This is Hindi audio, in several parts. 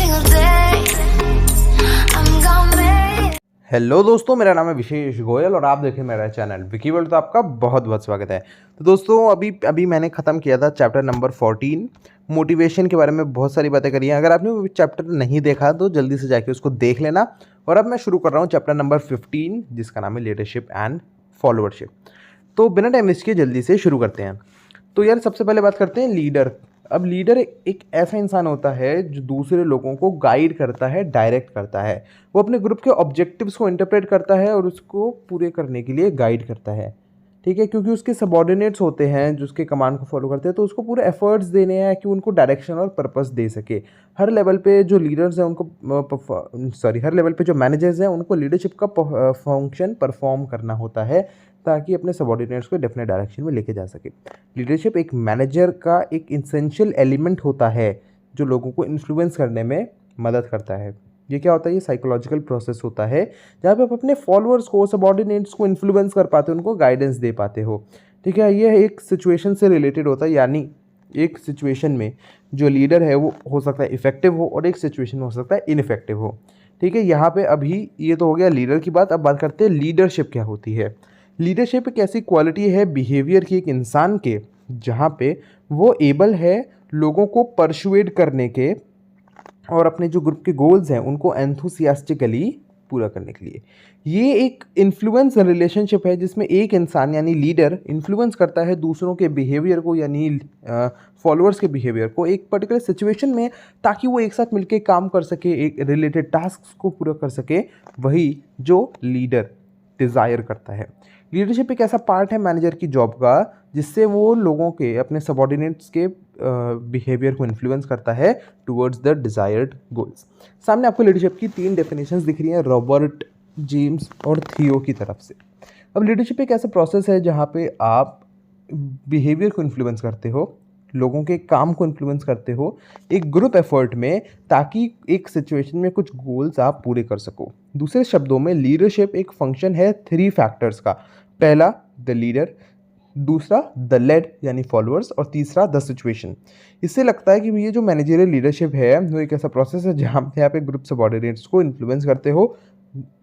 single day. I'm gonna make. Hello दोस्तों, मेरा नाम है विशेष गोयल और आप देखें मेरा चैनल विकी वर्ल्ड। तो आपका बहुत बहुत स्वागत है। तो दोस्तों अभी मैंने ख़त्म किया था चैप्टर नंबर 14 मोटिवेशन के बारे में। बहुत सारी बातें करी हैं। अगर आपने वो चैप्टर नहीं देखा तो जल्दी से जाके उसको देख लेना। और अब मैं शुरू कर रहा हूँ चैप्टर नंबर 15 जिसका नाम है लीडरशिप एंड फॉलोअरशिप। तो बिना टाइम वेस्ट किए जल्दी से शुरू करते हैं। तो यार सबसे पहले बात करते हैं लीडर। अब लीडर एक ऐसा इंसान होता है जो दूसरे लोगों को गाइड करता है, डायरेक्ट करता है। वो अपने ग्रुप के ऑब्जेक्टिव्स को इंटरप्रेट करता है और उसको पूरे करने के लिए गाइड करता है। ठीक है, क्योंकि उसके सबॉर्डिनेट्स होते हैं जो उसके कमांड को फॉलो करते हैं, तो उसको पूरे एफर्ट्स देने हैं कि उनको डायरेक्शन और पर्पस दे सके। हर लेवल पे जो लीडर्स हैं उनको हर लेवल पे जो मैनेजर्स हैं उनको लीडरशिप का फंक्शन परफॉर्म करना होता है ताकि अपने सबॉर्डिनेट्स को डेफिनेट डायरेक्शन में लेके जा सके। लीडरशिप एक मैनेजर का एक इसेंशियल एलिमेंट होता है जो लोगों को इन्फ्लुएंस करने में मदद करता है। ये क्या होता है? ये साइकोलॉजिकल प्रोसेस होता है जहाँ पे आप अपने फॉलोअर्स को, सबॉर्डिनेट्स को इन्फ्लुएंस कर पाते हो, उनको गाइडेंस दे पाते हो। ठीक है, ये एक सिचुएशन से रिलेटेड होता है, यानी एक सिचुएशन में जो लीडर है वो हो सकता है इफेक्टिव हो और एक सिचुएशन में हो सकता है इनफेक्टिव हो। ठीक है, यहाँ पे अभी ये तो हो गया लीडर की बात। अब बात करते हैं लीडरशिप क्या होती है। लीडरशिप एक ऐसी क्वालिटी है बिहेवियर की एक इंसान के जहाँ पे वो एबल है लोगों को परसुएड करने के और अपने जो ग्रुप के गोल्स हैं उनको एंथुसियास्टिकली पूरा करने के लिए। ये एक इन्फ्लुएंस रिलेशनशिप है जिसमें एक इंसान यानी लीडर इन्फ्लुएंस करता है दूसरों के बिहेवियर को, यानी फॉलोअर्स के बिहेवियर को एक पर्टिकुलर सिचुएशन में, ताकि वो एक साथ मिलकर काम कर सके, एक रिलेटेड टास्क को पूरा कर सके। वही जो लीडर डिज़ायर करता है। लीडरशिप एक ऐसा पार्ट है मैनेजर की जॉब का जिससे वो लोगों के, अपने सबॉर्डिनेट्स के बिहेवियर को इन्फ्लुएंस करता है टुवर्ड्स द डिज़ायर्ड गोल्स। सामने आपको लीडरशिप की 3 डेफिनेशंस दिख रही हैं रॉबर्ट, जेम्स और थियो की तरफ से। अब लीडरशिप एक ऐसा प्रोसेस है जहाँ पे आप बिहेवियर को इन्फ्लुएंस करते हो, लोगों के काम को इन्फ्लुएंस करते हो एक ग्रुप एफर्ट में, ताकि एक सिचुएशन में कुछ गोल्स आप पूरे कर सको। दूसरे शब्दों में लीडरशिप एक फंक्शन है 3 फैक्टर्स का। पहला द लीडर, दूसरा द लेड यानी फॉलोअर्स, और तीसरा द सिचुएशन। इससे लगता है कि ये जो मैनेजरियल लीडरशिप है वो एक ऐसा प्रोसेस है जहाँ पे आप एक ग्रुप सबॉर्डिनेट्स को इन्फ्लुएंस करते हो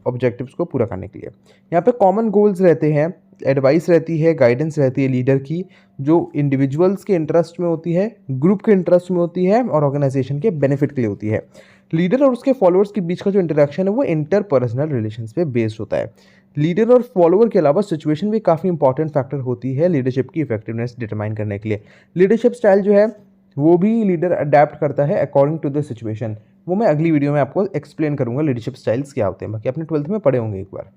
ऑब्जेक्टिव्स को पूरा करने के लिए। यहाँ पे कॉमन गोल्स रहते हैं, एडवाइस रहती है, गाइडेंस रहती है लीडर की, जो इंडिविजुअल्स के इंटरेस्ट में होती है, ग्रुप के इंटरेस्ट में होती है और ऑर्गेनाइजेशन के बेनिफिट के लिए होती है। लीडर और उसके फॉलोअर्स के बीच का जो इंटरेक्शन है वो इंटरपर्सनल रिलेशंस पे बेस्ड होता है। लीडर और फॉलोअर के अलावा सिचुएशन भी काफ़ी इंपॉर्टेंट फैक्टर होती है लीडरशिप की इफेक्टिवनेस डिटरमाइन करने के लिए। लीडरशिप स्टाइल जो है वो भी लीडर अडेप्ट करता है अकॉर्डिंग टू द सिचुएशन। वो मैं अगली वीडियो में आपको एक्सप्लेन करूंगा लीडरशिप स्टाइल्स क्या होते हैं, बाकी आपने 12th में पढ़े होंगे एक बार।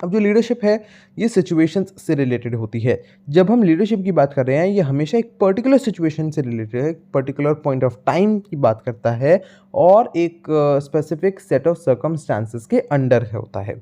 अब जो लीडरशिप है ये सिचुएशंस से रिलेटेड होती है। जब हम लीडरशिप की बात कर रहे हैं ये हमेशा एक पर्टिकुलर सिचुएशन से रिलेटेड है, एक पर्टिकुलर पॉइंट ऑफ टाइम की बात करता है और एक स्पेसिफिक सेट ऑफ सर्कमस्टांसेस के अंडर होता है।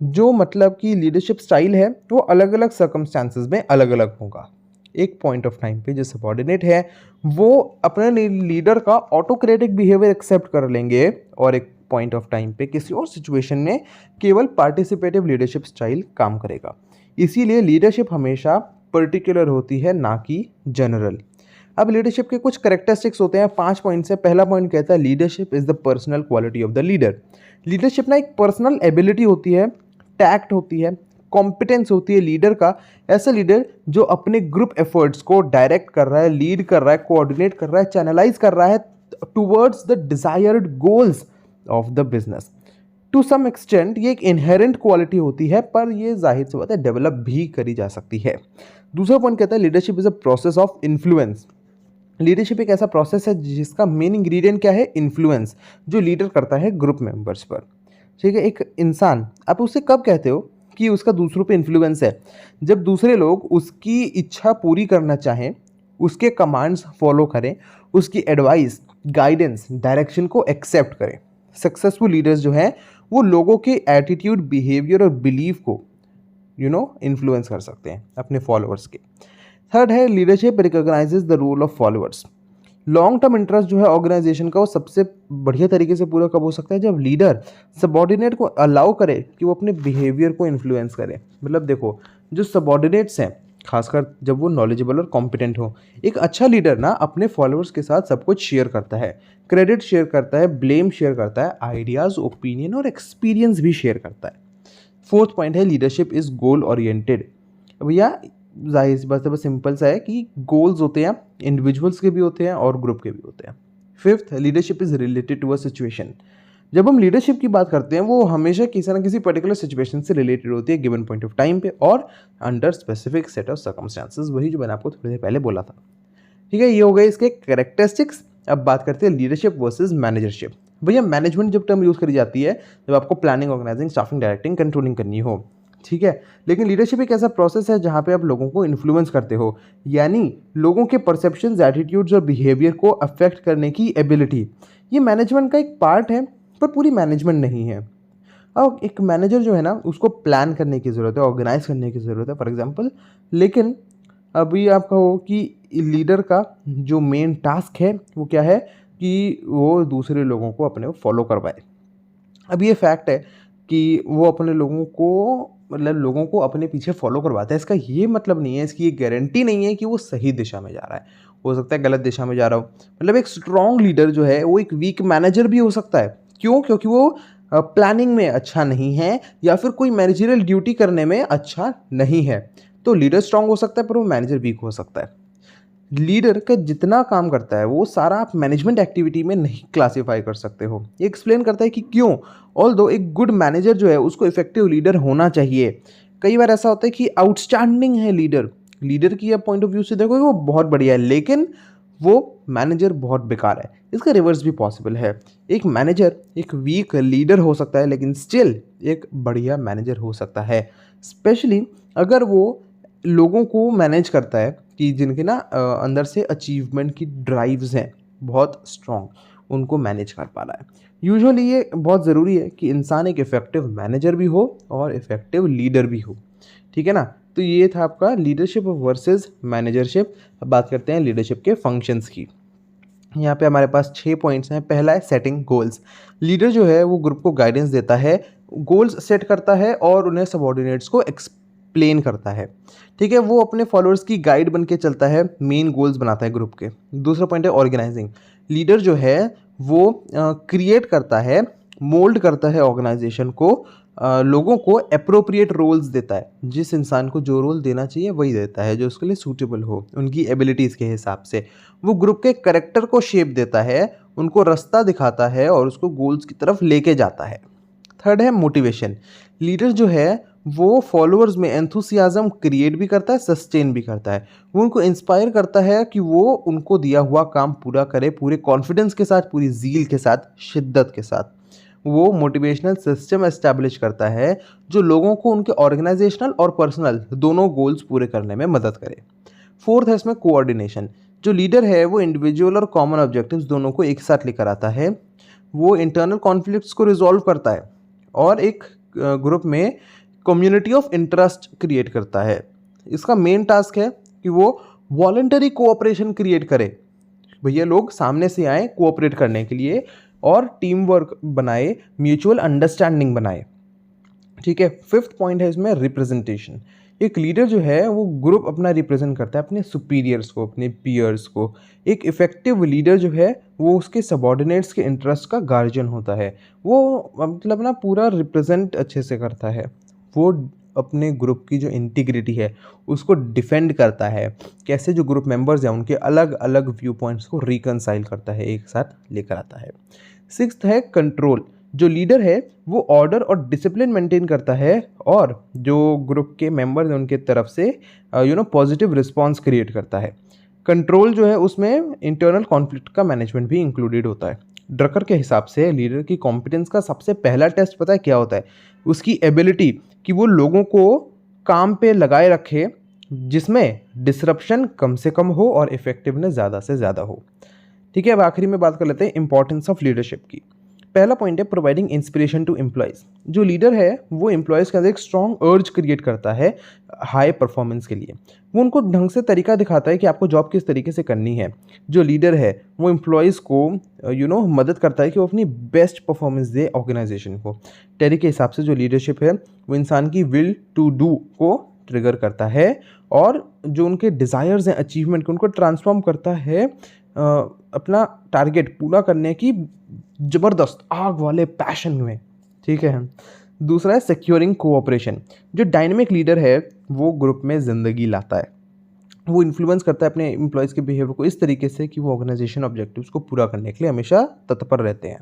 जो मतलब कि लीडरशिप स्टाइल है वो अलग अलग सर्कमस्टांसेस में अलग अलग होगा। एक पॉइंट ऑफ टाइम पे जो सबॉर्डिनेट है वो अपने लीडर का ऑटोक्रेटिक बिहेवियर एक्सेप्ट कर लेंगे और एक पॉइंट ऑफ टाइम पे किसी और सिचुएशन में केवल पार्टिसिपेटिव लीडरशिप स्टाइल काम करेगा। इसीलिए लीडरशिप हमेशा पर्टिकुलर होती है, ना कि जनरल। अब लीडरशिप के कुछ कैरेक्टरिस्टिक्स होते हैं, 5 पॉइंट से। पहला पॉइंट कहता है leadership is the personal quality of the leader. Leadership ना एक पर्सनल एबिलिटी होती है, टैक्ट होती है, कॉम्पिटेंस होती है लीडर का। ऐसा लीडर जो अपने ग्रुप एफर्ट्स को डायरेक्ट कर रहा है, लीड कर रहा है, कोऑर्डिनेट कर रहा है, चैनलाइज कर रहा है towards the desired goals of the business. To some extent ये एक इनहेरेंट क्वालिटी होती है, पर ये जाहिर सी बात है डेवलप भी करी जा सकती है। दूसरा पॉइंट कहता है leadership is a process of influence. Leadership एक ऐसा प्रोसेस है जिसका मेन इंग्रेडिएंट क्या है? इन्फ्लुएंस, जो लीडर करता है ग्रुप मेंबर्स पर। ठीक है, एक इंसान आप उसे कब कहते हो कि उसका दूसरों पे इन्फ्लुएंस है? जब दूसरे लोग उसकी इच्छा पूरी करना चाहें, उसके कमांड्स फॉलो करें, उसकी एडवाइस, गाइडेंस, डायरेक्शन को एक्सेप्ट करें। सक्सेसफुल लीडर्स जो हैं वो लोगों के एटीट्यूड, बिहेवियर और बिलीफ को इन्फ्लुएंस कर सकते हैं अपने फॉलोअर्स के। थर्ड है leadership recognises the role of followers. Long term interest जो है ऑर्गेनाइजेशन का वो सबसे बढ़िया तरीके से पूरा कब हो सकता है? जब लीडर सबॉर्डिनेट को अलाउ करे कि वो अपने बिहेवियर को इन्फ्लुएंस करे। मतलब देखो, जो सबॉर्डिनेट्स हैं खासकर जब वो नॉलेजेबल और कॉम्पिटेंट हो। एक अच्छा लीडर ना अपने फॉलोअर्स के साथ सब कुछ शेयर करता है, क्रेडिट शेयर करता है, ब्लेम शेयर करता है, आइडियाज़, ओपिनियन और एक्सपीरियंस भी शेयर करता है। फोर्थ पॉइंट है लीडरशिप इज़ गोल ओरिएंटेड। भैया जाहिर सी बात है, बस सिंपल सा है कि गोल्स होते हैं, इंडिविजुअल्स के भी होते हैं और ग्रुप के भी होते हैं। Fifth, leadership is related to a situation. जब हम लीडरशिप की बात करते हैं वो हमेशा किसी ना किसी पर्टिकुलर सिचुएशन से रिलेटेड होती है, गिवन पॉइंट ऑफ टाइम पे और under specific set of circumstances, वही जो मैंने आपको थोड़ी देर पहले बोला था। ठीक है, ये हो गए इसके कैरेक्टरिस्टिक्स। अब बात करते हैं लीडरशिप वर्सेस मैनेजरशिप। भैया मैनेजमेंट जब टर्म यूज़ करी जाती है जब आपको planning, organising, staffing, directing, controlling करनी हो। ठीक है, लेकिन लीडरशिप एक ऐसा प्रोसेस है जहाँ पे आप लोगों को इन्फ्लुएंस करते हो, यानी लोगों के परसेप्शंस, एटीट्यूड्स और बिहेवियर को अफेक्ट करने की एबिलिटी। ये मैनेजमेंट का एक पार्ट है पर पूरी मैनेजमेंट नहीं है। अब एक मैनेजर जो है ना उसको प्लान करने की ज़रूरत है, ऑर्गेनाइज करने की ज़रूरत है फॉर एग्जांपल, लेकिन अभी आप कहो कि लीडर का जो मेन टास्क है वो क्या है कि वो दूसरे लोगों को अपने फॉलो करवाए। अब ये फैक्ट है कि वो अपने लोगों को मतलब लोगों को अपने पीछे फॉलो करवाता है। इसका ये मतलब नहीं है, इसकी ये गारंटी नहीं है कि वो सही दिशा में जा रहा है, हो सकता है गलत दिशा में जा रहा हो। मतलब एक स्ट्रॉन्ग लीडर जो है वो एक वीक मैनेजर भी हो सकता है। क्यों? क्योंकि वो प्लानिंग में अच्छा नहीं है या फिर कोई मैनेजरियल ड्यूटी करने में अच्छा नहीं है। तो लीडर स्ट्रांग हो सकता है पर वो मैनेजर वीक हो सकता है। लीडर का जितना काम करता है वो सारा आप मैनेजमेंट एक्टिविटी में नहीं क्लासीफाई कर सकते हो। ये एक्सप्लेन करता है कि क्यों ऑल्दो एक गुड मैनेजर जो है उसको इफेक्टिव लीडर होना चाहिए। कई बार ऐसा होता है कि आउटस्टैंडिंग है लीडर की आप पॉइंट ऑफ व्यू से देखोगे वो बहुत बढ़िया है, लेकिन वो मैनेजर बहुत बेकार है। इसका रिवर्स भी पॉसिबल है। एक मैनेजर एक वीक लीडर हो सकता है लेकिन स्टिल एक बढ़िया मैनेजर हो सकता है, स्पेशली अगर वो लोगों को मैनेज करता है कि जिनके ना अंदर से अचीवमेंट की ड्राइव्स हैं बहुत स्ट्रॉन्ग, उनको मैनेज कर पा रहा है। यूजुअली ये बहुत ज़रूरी है कि इंसान एक इफ़ेक्टिव मैनेजर भी हो और इफ़ेक्टिव लीडर भी हो। ठीक है ना, तो ये था आपका लीडरशिप वर्सेस मैनेजरशिप। अब बात करते हैं लीडरशिप के फंक्शंस की। यहाँ पे हमारे पास 6 पॉइंट्स हैं। पहला है सेटिंग गोल्स। लीडर जो है वो ग्रुप को गाइडेंस देता है, गोल्स सेट करता है और उन्हें सबऑर्डिनेट्स को एक्सप्लेन करता है। ठीक है, वो अपने फॉलोअर्स की गाइड बन के चलता है, मेन गोल्स बनाता है ग्रुप के। दूसरा पॉइंट है ऑर्गेनाइजिंग। लीडर जो है वो क्रिएट करता है, मोल्ड करता है ऑर्गेनाइजेशन को, लोगों को अप्रोप्रिएट रोल्स देता है। जिस इंसान को जो रोल देना चाहिए वही देता है जो उसके लिए सूटेबल हो उनकी एबिलिटीज़ के हिसाब से। वो ग्रुप के कैरेक्टर को शेप देता है, उनको रास्ता दिखाता है और उसको गोल्स की तरफ लेके जाता है। थर्ड है मोटिवेशन। लीडर जो है वो फॉलोअर्स में एंथुसियाज्म क्रिएट भी करता है, सस्टेन भी करता है। वो उनको इंस्पायर करता है कि वो उनको दिया हुआ काम पूरा करे, पूरे कॉन्फिडेंस के साथ, पूरी ज़ील के साथ, शिद्दत के साथ। वो मोटिवेशनल सिस्टम एस्टैब्लिश करता है जो लोगों को उनके ऑर्गेनाइजेशनल और पर्सनल दोनों गोल्स पूरे करने में मदद करे। फोर्थ है इसमें कोऑर्डिनेशन। जो लीडर है वो इंडिविजुअल और कॉमन ऑब्जेक्टिव्स दोनों को एक साथ लेकर आता है। वो इंटरनल कॉन्फ्लिक्ट्स को रिजॉल्व करता है और एक ग्रुप में कम्युनिटी ऑफ इंटरेस्ट क्रिएट करता है। इसका मेन टास्क है कि वो वॉलंटरी कोऑपरेशन क्रिएट करे। भैया लोग सामने से आए कोऑपरेट करने के लिए और टीम वर्क बनाए, म्यूचुअल अंडरस्टैंडिंग बनाए। ठीक है, फिफ्थ पॉइंट है इसमें रिप्रेजेंटेशन। एक लीडर जो है वो ग्रुप अपना रिप्रेजेंट करता है, अपने सुपीरियर्स को, अपने पीयर्स को। एक इफेक्टिव लीडर जो है वो उसके सबऑर्डिनेट्स के इंटरेस्ट का गार्जियन होता है। वो मतलब ना पूरा रिप्रेजेंट अच्छे से करता है। वो अपने ग्रुप की जो इंटीग्रिटी है उसको डिफेंड करता है। कैसे जो ग्रुप मेंबर्स हैं उनके अलग अलग व्यू पॉइंट्स को रिकनसाइल करता है, एक साथ लेकर आता है। सिक्स्थ है कंट्रोल। जो लीडर है वो ऑर्डर और डिसिप्लिन मेंटेन करता है और जो ग्रुप के मेंबर्स हैं उनके तरफ से पॉजिटिव रिस्पॉन्स क्रिएट करता है। कंट्रोल जो है उसमें इंटरनल कॉन्फ्लिक्ट का मैनेजमेंट भी इंक्लूडेड होता है। ड्रकर के हिसाब से लीडर की कॉम्पिटेंस का सबसे पहला टेस्ट पता है क्या होता है? उसकी एबिलिटी कि वो लोगों को काम पे लगाए रखे जिसमें डिसरप्शन कम से कम हो और इफेक्टिवनेस ज़्यादा से ज़्यादा हो। ठीक है, अब आखिरी में बात कर लेते हैं इंपॉर्टेंस ऑफ लीडरशिप की। पहला पॉइंट है प्रोवाइडिंग इंस्पिरेशन टू एम्प्लॉयज़। जो लीडर है वो एम्प्लॉयज़ के अंदर एक स्ट्रॉन्ग अर्ज क्रिएट करता है हाई परफॉर्मेंस के लिए। वो उनको ढंग से तरीका दिखाता है कि आपको जॉब किस तरीके से करनी है। जो लीडर है वो एम्प्लॉयज़ को मदद करता है कि वो अपनी बेस्ट परफॉर्मेंस दे ऑर्गेनाइजेशन को। टेरी के हिसाब से जो लीडरशिप है वो इंसान की विल टू डू को ट्रिगर करता है और जो उनके डिज़ायर्स हैं अचीवमेंट के उनको ट्रांसफॉर्म करता है अपना टारगेट पूरा करने की ज़बरदस्त आग वाले पैशन में। ठीक है। दूसरा है सिक्योरिंग कोऑपरेशन। जो डायनेमिक लीडर है वो ग्रुप में ज़िंदगी लाता है, वो इन्फ्लुएंस करता है अपने एम्प्लॉयज़ के बिहेवियर को इस तरीके से कि वो ऑर्गेनाइजेशन ऑब्जेक्टिव्स को पूरा करने के लिए हमेशा तत्पर रहते हैं।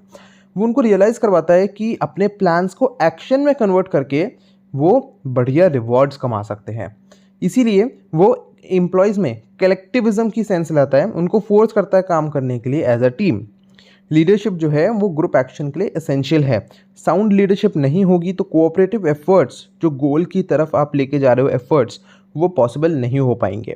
वो उनको रियलाइज़ करवाता है कि अपने प्लान्स को एक्शन में कन्वर्ट करके वो बढ़िया रिवॉर्ड्स कमा सकते हैं। इसीलिए वो एम्प्लॉयज़ में कलेक्टिविज्म की सेंस लाता है, उनको फोर्स करता है काम करने के लिए एज अ टीम। लीडरशिप जो है वो ग्रुप एक्शन के लिए एसेंशियल है। साउंड लीडरशिप नहीं होगी तो कोऑपरेटिव एफर्ट्स, जो गोल की तरफ आप लेके जा रहे हो एफर्ट्स, वो पॉसिबल नहीं हो पाएंगे।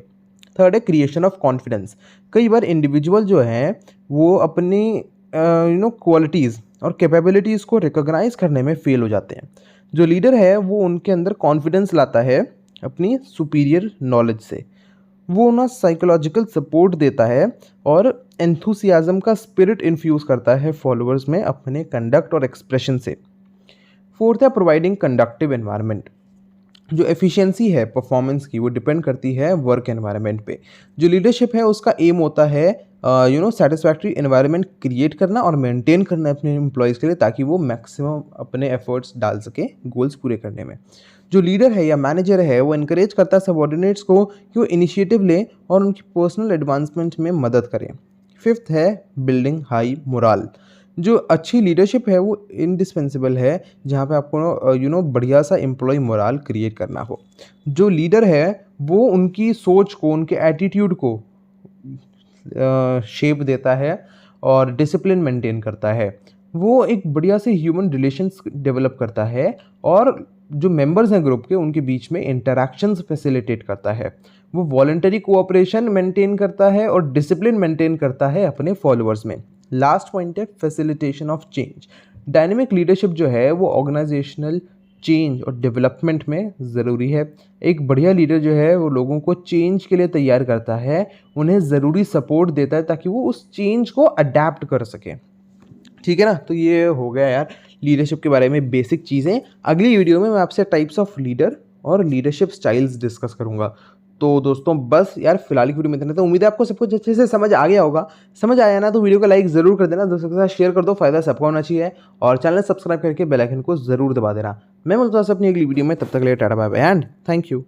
थर्ड है क्रिएशन ऑफ कॉन्फिडेंस। कई बार इंडिविजुअल जो है वो अपनी क्वालिटीज़ और कैपेबिलिटीज़ को रिकॉग्नाइज करने में फेल हो जाते हैं। जो लीडर है वो उनके अंदर कॉन्फिडेंस लाता है अपनी सुपीरियर नॉलेज से। वो ना साइकोलॉजिकल सपोर्ट देता है और एंथुसियाज्म का स्पिरिट इन्फ्यूज़ करता है फॉलोअर्स में अपने कंडक्ट और एक्सप्रेशन से। फोर्थ है प्रोवाइडिंग कंडक्टिव एनवायरनमेंट। जो एफिशिएंसी है परफॉर्मेंस की वो डिपेंड करती है वर्क एनवायरनमेंट पे। जो लीडरशिप है उसका एम होता है सेटिस्फैक्ट्री एनवायरनमेंट क्रिएट करना और मेंटेन करना अपने एम्प्लॉयज़ के लिए, ताकि वो मैक्सिमम अपने एफर्ट्स डाल सके गोल्स पूरे करने में। जो लीडर है या मैनेजर है वो इनकरेज करता है सबऑर्डिनेट्स को कि वो इनिशिएटिव लें और उनकी पर्सनल एडवांसमेंट में मदद करें। फिफ्थ है बिल्डिंग हाई मोराल। जो अच्छी लीडरशिप है वो इंडिस्पेंसिबल है जहाँ पे आपको बढ़िया सा एम्प्लॉय मोराल क्रिएट करना हो। जो लीडर है वो उनकी सोच को, उनके एटीट्यूड को शेप देता है और डिसिप्लिन मेंटेन करता है। वो एक बढ़िया से ह्यूमन रिलेशंस डेवलप करता है और जो मेंबर्स हैं ग्रुप के उनके बीच में इंटरैक्शंस फैसिलिटेट करता है। वो वॉलंटरी कोऑपरेशन मेंटेन करता है और डिसिप्लिन मेंटेन करता है अपने फॉलोअर्स में। लास्ट पॉइंट है facilitation of change. Dynamic leadership जो है वो ऑर्गेनाइजेशनल चेंज और डेवलपमेंट में ज़रूरी है। एक बढ़िया लीडर जो है वो लोगों को चेंज के लिए तैयार करता है, उन्हें ज़रूरी सपोर्ट देता है ताकि वो उस चेंज को अडेप्ट कर सकें। ठीक है ना। तो ये हो गया यार लीडरशिप के बारे में बेसिक चीज़ें। अगली वीडियो में मैं आपसे टाइप्स ऑफ लीडर और लीडरशिप स्टाइल्स डिस्कस करूंगा। तो दोस्तों बस यार फिलहाल की वीडियो में इतना। तो उम्मीद है आपको सब कुछ अच्छे से समझ आ गया होगा। समझ आया ना तो वीडियो को लाइक ज़रूर कर देना, दोस्तों के साथ शेयर कर दो, फायदा सबका होना चाहिए। और चैनल सब्सक्राइब करके बेल आइकन को ज़रूर दबा देना। मैं मिलता हूं आपसे अपनी अगली वीडियो में, तब तक के लिए tata bye bye and thank you.